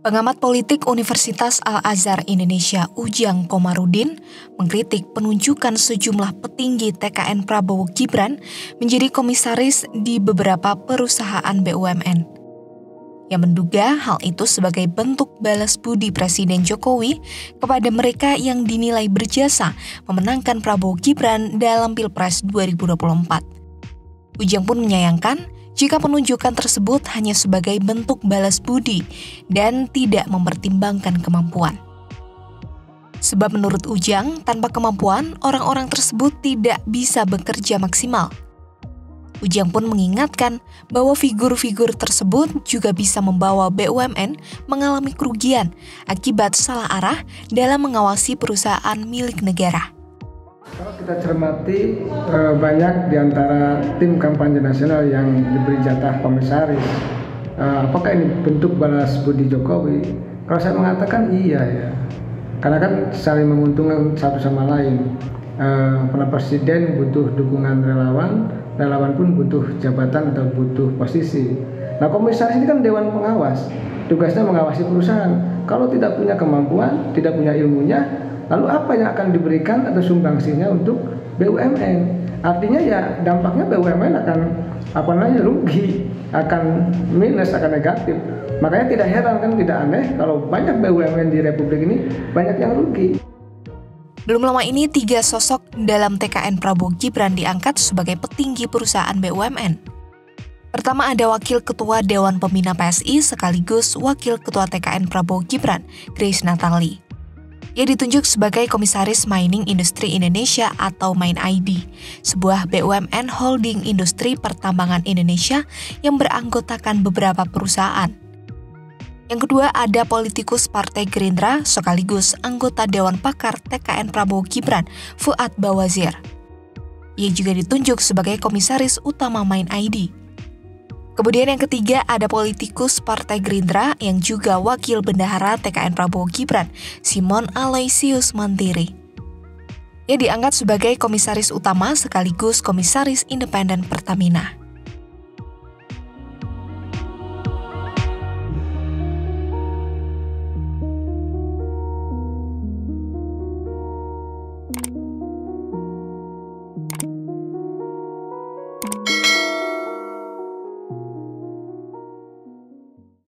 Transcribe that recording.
Pengamat politik Universitas Al-Azhar Indonesia Ujang Komarudin mengkritik penunjukan sejumlah petinggi TKN Prabowo Gibran menjadi komisaris di beberapa perusahaan BUMN. Yang menduga hal itu sebagai bentuk balas budi Presiden Jokowi kepada mereka yang dinilai berjasa memenangkan Prabowo Gibran dalam Pilpres 2024. Ujang pun menyayangkan jika penunjukan tersebut hanya sebagai bentuk balas budi dan tidak mempertimbangkan kemampuan. Sebab menurut Ujang, tanpa kemampuan, orang-orang tersebut tidak bisa bekerja maksimal. Ujang pun mengingatkan bahwa figur-figur tersebut juga bisa membawa BUMN mengalami kerugian akibat salah arah dalam mengawasi perusahaan milik negara. Kalau kita cermati, banyak di antara tim kampanye nasional yang diberi jatah komisaris. Apakah ini bentuk balas budi Jokowi? Kalau saya mengatakan iya ya, karena kan saling menguntungkan satu sama lain. Para presiden butuh dukungan relawan, relawan pun butuh jabatan atau butuh posisi. Nah, komisaris ini kan dewan pengawas, tugasnya mengawasi perusahaan. Kalau tidak punya kemampuan, tidak punya ilmunya, lalu apa yang akan diberikan atau sumbangsinya untuk BUMN? Artinya ya dampaknya BUMN akan rugi, akan minus, akan negatif. Makanya tidak heran kan, tidak aneh kalau banyak BUMN di Republik ini banyak yang rugi. Belum lama ini 3 sosok dalam TKN Prabowo Gibran diangkat sebagai petinggi perusahaan BUMN. Pertama ada Wakil Ketua Dewan Pembina PSI sekaligus Wakil Ketua TKN Prabowo Gibran, Grace Natali. Ia ditunjuk sebagai Komisaris Mining Industri Indonesia atau MIND, sebuah BUMN holding industri pertambangan Indonesia yang beranggotakan beberapa perusahaan. Yang kedua ada politikus Partai Gerindra sekaligus anggota Dewan Pakar TKN Prabowo Gibran, Fuad Bawazir. Ia juga ditunjuk sebagai Komisaris Utama MIND. Kemudian yang ketiga ada politikus Partai Gerindra yang juga Wakil Bendahara TKN Prabowo Gibran, Simon Aloysius Mantiri. Ia diangkat sebagai Komisaris Utama sekaligus Komisaris Independen Pertamina.